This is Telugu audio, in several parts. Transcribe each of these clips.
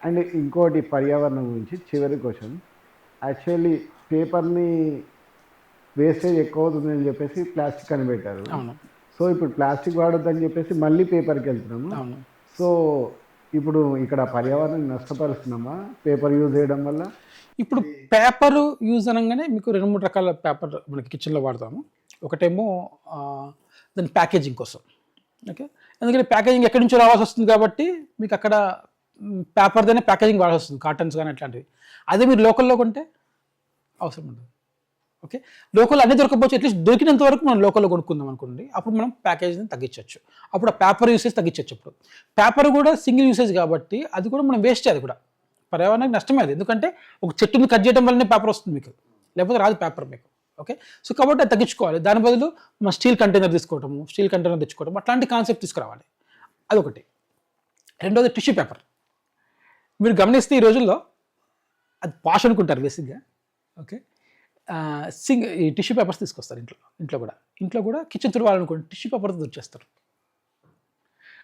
అండ్ ఇంకోటి పర్యావరణం గురించి చివరి క్వశ్చన్. యాక్చువల్లీ పేపర్‌ని వేస్టేజ్ ఎక్కువ అవుతుందని చెప్పేసి ప్లాస్టిక్ అని పెట్టారు. అవును. సో, ఇప్పుడు ప్లాస్టిక్ వాడొద్దని చెప్పేసి మళ్ళీ పేపర్‌కెళ్తున్నాము. అవును. సో, ఇప్పుడు ఇక్కడ పర్యావరణాన్ని నష్టపరుస్తున్నామా పేపర్ యూజ్ చేయడం వల్ల? ఇప్పుడు పేపరు యూజ్ అనంగానే మీకు 2, 3 రకాల పేపర్ మనకి కిచెన్‌లో వాడతాము. ఒకటేమో దాని ప్యాకేజింగ్ కోసం. ఓకే. ఎందుకంటే ప్యాకేజింగ్ ఎక్కడి నుంచో రావాల్సొస్తుంది కాబట్టి మీకు అక్కడ పేపర్‌దనే ప్యాకేజింగ్ వాడాల్సొస్తుంది. కాటన్స్ గానీ అట్లాంటివి. అదే మీరు లోకల్‌లో కొంటే అవసరం ఉండదు. ఓకే. లోకల్ అన్నీ దొరకకపోవచ్చు, అట్లీస్ట్ దొరికినంత వరకు మనం లోకల్‌లో కొనుక్కుందాం అనుకోండి. అప్పుడు మనం ప్యాకేజింగ్‌ని తగ్గించొచ్చు. అప్పుడు ఆ పేపర్ యూసేజ్ తగ్గించొచ్చు అప్పుడు. పేపర్ కూడా సింగిల్ యూసేజ్ కాబట్టి అది కూడా మనం వేస్టే అది కూడా. పర్యావరణానికి నష్టమే అది. ఎందుకంటే ఒక చెట్టుని కట్ చేయడం వల్లనే పేపర్ వస్తుంది మీకు. లేకపోతే రాదు పేపర్ మీకు. ఓకే. సో, కాబట్టి అది తగ్గించుకోవాలి. దాని బదులు మనం స్టీల్ కంటైనర్ తీసుకోవడము, స్టీల్ కంటైనర్ తెచ్చుకోవడం అట్లాంటి కాన్సెప్ట్ తీసుకురావాలి. అదొకటి. రెండోది టిష్యూ పేపర్. మీరు గమనిస్తే ఈ రోజుల్లో అది పాష్ అనుకుంటారు బేసిక్‌గా. ఓకే. ఈ టిష్యూ పేపర్స్ తీసుకొస్తారు ఇంట్లో కూడా కిచెన్ తుడవాలనుకోండి టిష్యూ పేపర్‌తో తుడిచేస్తారు.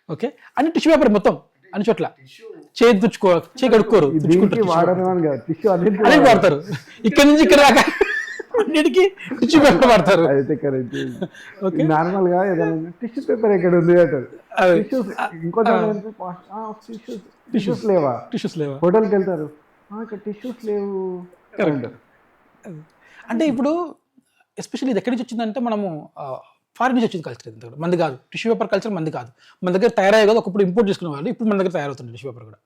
ఓకే. అన్ని టిష్యూ పేపర్ మొత్తం అన్ని చోట్ల. చేయి కడుక్కోరు. దీనికి వాడను అని కాదు. టిష్యూ అన్నిటికి అన్నిటికి వాడతారు. ఇక్కడ నుంచి ఇక్కడ దాకా అన్నిటికీ టిష్యూ పేపర్ వాడతారు. అయితే కరెక్ట్. ఓకే. నార్మల్‌గా ఏదైనా టిష్యూ పేపర్ ఎక్కడ ఉంది అంటారు. అది టిష్యూస్ ఇంకో టిష్యూస్ లేవా? టిష్యూస్ లేవా? హోటల్‌కెళ్తారు. ఇక్కడ టిష్యూస్ లేవు అంటారు. అంటే ఇప్పుడు ఎస్పెషల్లీ ఇది ఎక్కడి నుంచి వచ్చిందంటే మనము ఫారిన్ నుంచి వచ్చింది కల్చర్ ఇది. మంది కాదు. టిష్యూ పేపర్ కల్చర్ మంది కాదు. మన దగ్గర తయారయ్యే కాదు. ఒకప్పుడు ఇంపోర్ట్ చేసుకునే వాళ్ళు. ఇప్పుడు మన దగ్గర తయారవుతుంది టిష్యూ పేపర్ కూడా.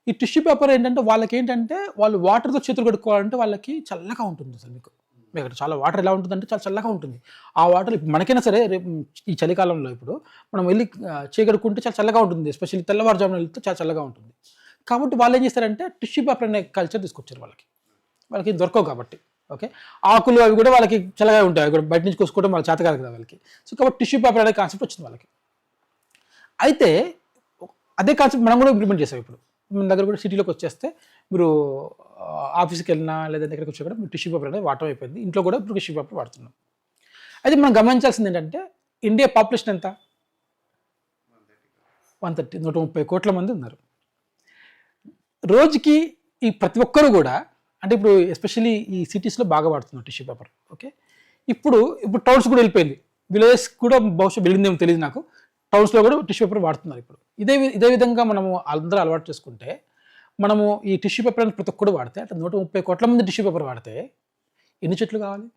ఈ టిష్యూ పేపర్ ఏంటంటే వాళ్ళు వాటర్‌తో చేతులు కడుక్కోవాలంటే వాళ్ళకి చల్లగా ఉంటుంది అసలు మీకు. ఇక్కడ చాలా వాటర్ ఎలా ఉంటుందంటే చాలా చల్లగా ఉంటుంది. ఆ వాటర్ మనకైనా సరే రేపు ఈ చలికాలంలో ఇప్పుడు మనం వెళ్ళి చేయి కడుక్కుంటే చాలా చల్లగా ఉంటుంది. ఎస్పెషల్లీ తెల్లవారుజామున వెళ్తే చాలా చల్లగా ఉంటుంది. కాబట్టి వాళ్ళు ఏం చేస్తారంటే టిష్యూ పేపర్ అనే కల్చర్ తీసుకొచ్చారు వాళ్ళకి దొరకవు కాబట్టి. ఓకే. ఆకులు అవి కూడా వాళ్ళకి చల్లగా ఉంటాయి. అవి కూడా బయట నుంచి కోసుకోవడం వాళ్ళకి చేత కాదు కదా వాళ్ళకి. సో, కాబట్టి టిష్యూ పేపర్ అనే కాన్సెప్ట్ వచ్చింది వాళ్ళకి. అయితే అదే కాన్సెప్ట్ మనం కూడా ఇంప్లిమెంట్ చేసాం ఇప్పుడు. మన దగ్గర కూడా సిటీలోకి వచ్చేస్తే మీరు ఆఫీస్‌కి వెళ్ళినా లేదంటే ఎక్కడికి వచ్చా కూడా టిష్యూ పేపర్ అనేది వాడటం అయిపోయింది. ఇంట్లో కూడా ఇప్పుడు టిష్యూ పేపర్ వాడుతున్నాం. అయితే మనం గమనించాల్సింది ఏంటంటే ఇండియా పాపులేషన్ ఎంత? 130 130 కోట్ల మంది ఉన్నారు. రోజుకి ఈ ప్రతి ఒక్కరు కూడా అంటే ఇప్పుడు ఎస్పెషల్లీ ఈ సిటీస్‌లో బాగా వాడుతున్నారు టిష్యూ పేపర్. ఓకే. ఇప్పుడు టౌన్స్ కూడా వెళ్ళిపోయింది. విలేజెస్ కూడా బహుశా వెళ్ళిందేమో తెలియదు నాకు. టౌన్స్‌లో కూడా టిష్యూ పేపర్ వాడుతున్నారు ఇప్పుడు. ఇదే విధంగా మనము అందరూ అలవాటు చేసుకుంటే మనము ఈ టిష్యూ పేపర్ అని ప్రతి ఒక్కరు వాడితే అంటే 130 కోట్ల మంది టిష్యూ పేపర్ వాడితే ఎన్ని చెట్లు కావాలి?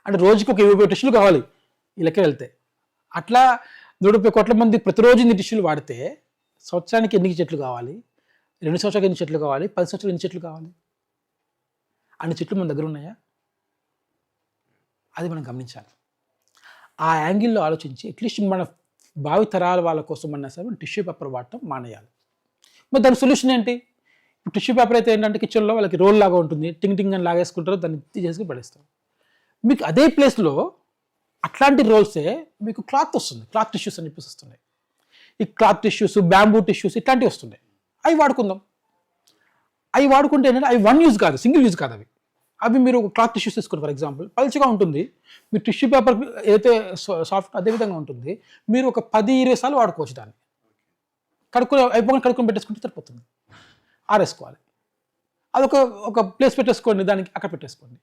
అంటే రోజుకి ఒక 20 టిష్యూలు కావాలి ఈ లెక్క వెళ్తే. అట్లా 130 కోట్ల మంది ప్రతిరోజు ఇన్ని టిష్యూలు వాడితే సంవత్సరానికి ఎన్ని చెట్లు కావాలి? 2 సంవత్సరాలకు ఎన్ని చెట్లు కావాలి? 10 సంవత్సరాలకు ఎన్ని చెట్లు కావాలి? అన్ని చెట్లు మన దగ్గర ఉన్నాయా? అది మనం గమనించాలి. ఆ యాంగిల్‌లో ఆలోచించి అట్లీస్ట్ మన భావి తరాల వాళ్ళ కోసం అన్నా సరే టిష్యూ పేపర్ వాడటం మానేయాలి. మరి దాని సొల్యూషన్ ఏంటి? టిష్యూ పేపర్ అయితే ఏంటంటే కిచెన్‌లో వాళ్ళకి రోల్ లాగా ఉంటుంది. టింగ్ అని లాగేసుకుంటారు. దాన్ని తీసేసి పడేస్తారు. మీకు అదే ప్లేస్‌లో అట్లాంటి రోల్సే మీకు క్లాత్ వస్తుంది. క్లాత్ టిష్యూస్ అని చెప్పేసి వస్తున్నాయి. ఈ క్లాత్ టిష్యూస్, బ్యాంబూ టిష్యూస్ ఇట్లాంటివి వస్తున్నాయి. అవి వాడుకుందాం. అవి వాడుకుంటే ఏంటంటే అవి వన్ యూజ్ కాదు, సింగిల్ యూజ్ కాదు అవి మీరు క్లాత్ టిష్యూస్ తీసుకోండి ఫర్ ఎగ్జాంపుల్. పలుచగా ఉంటుంది. మీరు టిష్యూ పేపర్ ఏదైతే సాఫ్ట్ అదే విధంగా ఉంటుంది. మీరు ఒక 10-20 సార్లు వాడుకోవచ్చు దాన్ని. కడుక్కొని పెట్టేసుకుంటే సరిపోతుంది. ఆరేసుకోవాలి. అదొక ప్లేస్ పెట్టేసుకోండి, దానికి అక్కడ పెట్టేసుకోండి.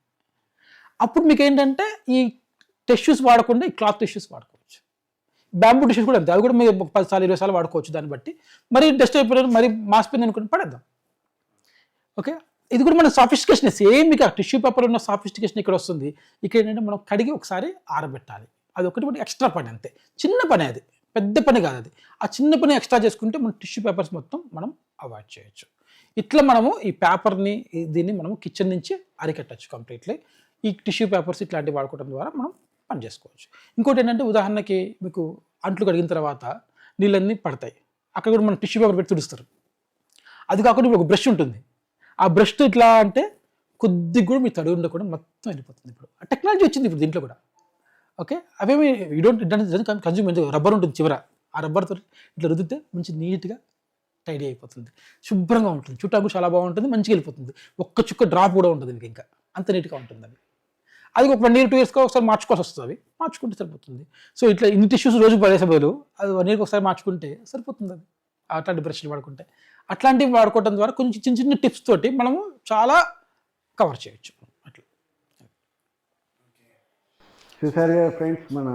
అప్పుడు మీకు ఏంటంటే ఈ టిష్యూస్ వాడకుండా ఈ క్లాత్ టిష్యూస్ వాడుకోవచ్చు. బ్యాంబూ టిష్యూస్ కూడా అంతే. అది కూడా మీరు 10 సార్లు 20 సార్లు వాడుకోవచ్చు. దాన్ని బట్టి మరి డస్ట్ అయిపోయిన మరి మాసిపోయింది అనుకుని పడేద్దాం. ఓకే. ఇది కూడా మన సాఫిస్టికేషన్ సేమ్. మీకు టిష్యూ పేపర్ ఉన్న సాఫిస్టికేషన్ ఇక్కడ వస్తుంది. ఇక్కడ ఏంటంటే మనం కడిగి ఒకసారి ఆరబెట్టాలి. అది ఒకటి ఎక్స్ట్రా పని అంతే. చిన్న పని అది, పెద్ద పని కాదు అది. ఆ చిన్న పని ఎక్స్ట్రా చేసుకుంటే మన టిష్యూ పేపర్స్ మొత్తం మనం అవాయిడ్ చేయొచ్చు. ఇట్లా మనము ఈ పేపర్ని దీన్ని మనం కిచెన్ నుంచి అరికట్టచ్చు కంప్లీట్లీ. ఈ టిష్యూ పేపర్స్ ఇట్లాంటివి వాడుకోవడం ద్వారా మనం పని చేసుకోవచ్చు. ఇంకోటి ఏంటంటే ఉదాహరణకి మీకు అంట్లు కడిగిన తర్వాత నీళ్ళన్నీ పడతాయి. అక్కడ కూడా మనం టిష్యూ పేపర్ పెట్టి తుడుస్తారు. అది కాకుండా ఇప్పుడు ఒక బ్రష్ ఉంటుంది. ఆ బ్రష్ ఇట్లా అంటే కొద్దిగా కూడా మీ తడి ఉండకుండా మొత్తం వెళ్ళిపోతుంది. ఇప్పుడు ఆ టెక్నాలజీ వచ్చింది ఇప్పుడు దీంట్లో కూడా. ఓకే. అవేమి కన్జ్యూమ్ రబ్బర్ ఉంటుంది చివర. ఆ రబ్బర్తో ఇట్లా రుద్దితే మంచి నీట్గా టైడీ అయిపోతుంది. శుభ్రంగా ఉంటుంది. చూడటానికి చాలా బాగుంటుంది. మంచిగా వెళ్ళిపోతుంది. ఒక్క చుక్క డ్రాప్ కూడా ఉంటుంది మీకు. ఇంకా అంత నీట్గా ఉంటుంది అది ఒక 1 year 2 yearsకి ఒకసారి మార్చుకోవాల్సి వస్తుంది. మార్చుకుంటే సరిపోతుంది. సో ఇట్లా ఇన్ని టిష్యూస్ రోజు పడేసే బదులు అది 1 yearకి ఒకసారి మార్చుకుంటే సరిపోతుంది. అది అట్లాంటి బ్రష్లు వాడుకుంటే అట్లాంటివి వాడుకోవడం ద్వారా కొంచెం చిన్న చిన్న టిప్స్ తోటి మనము చాలా కవర్ చేయొచ్చు అట్లా. చూసారు కదా ఫ్రెండ్స్, మన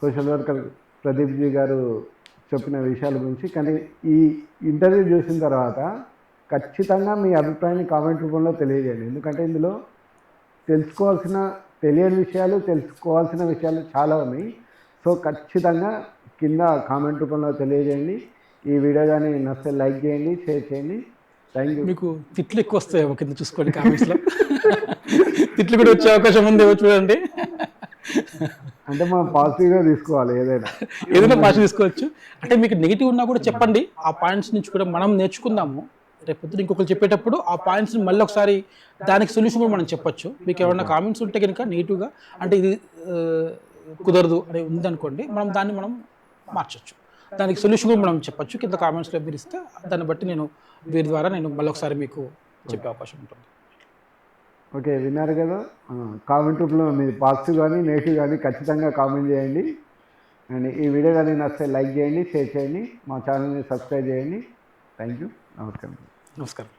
సోషల్ వర్కర్ ప్రదీప్ జీ గారు చెప్పిన విషయాల గురించి. కానీ ఈ ఇంటర్వ్యూ చూసిన తర్వాత ఖచ్చితంగా మీ అభిప్రాయాన్ని కామెంట్ రూపంలో తెలియజేయండి. ఎందుకంటే ఇందులో తెలియని విషయాలు, తెలుసుకోవాల్సిన విషయాలు చాలా ఉన్నాయి. సో ఖచ్చితంగా కింద కామెంట్ రూపంలో తెలియజేయండి. ఈ వీడియో కానీ నచ్చితే లైక్ చేయండి, షేర్ చేయండి. Thank you. మీకు తిట్లు ఎక్కువ వస్తాయేమో కింద చూసుకోండి కామెంట్స్లో. తిట్లు కూడా వచ్చే అవకాశం ఉందేమో చూడండి. అంటే మనం పాజిటివ్గా తీసుకోవాలి, ఏదైనా పాజిటివ్ తీసుకోవచ్చు. అంటే మీకు నెగిటివ్ ఉన్నా కూడా చెప్పండి, ఆ పాయింట్స్ నుంచి కూడా మనం నేర్చుకుందాము. రేపు పొద్దున ఇంకొకరు చెప్పేటప్పుడు ఆ పాయింట్స్ని మళ్ళీ ఒకసారి దానికి సొల్యూషన్ కూడా మనం చెప్పొచ్చు. మీకు ఏమైనా కామెంట్స్ ఉంటే కనుక నెగిటివ్గా, అంటే ఇది కుదరదు అని ఉందనుకోండి, దాన్ని మనం మార్చొచ్చు. దానికి సొల్యూషన్ కూడా మనం చెప్పొచ్చు. కింద కామెంట్స్లో మీరు ఇస్తే దాన్ని బట్టి వీరి ద్వారా మళ్ళీ ఒకసారి మీకు చెప్పే అవకాశం ఉంటుంది. ఓకే, విన్నారు కదా. కామెంట్ రూపంలో మీరు పాజిటివ్ కానీ నెగిటివ్ కానీ ఖచ్చితంగా కామెంట్ చేయండి. అండ్ ఈ వీడియో కానీ నచ్చితే లైక్ చేయండి, షేర్ చేయండి, మా ఛానల్ని సబ్స్క్రైబ్ చేయండి. Thank you. నమస్కారం.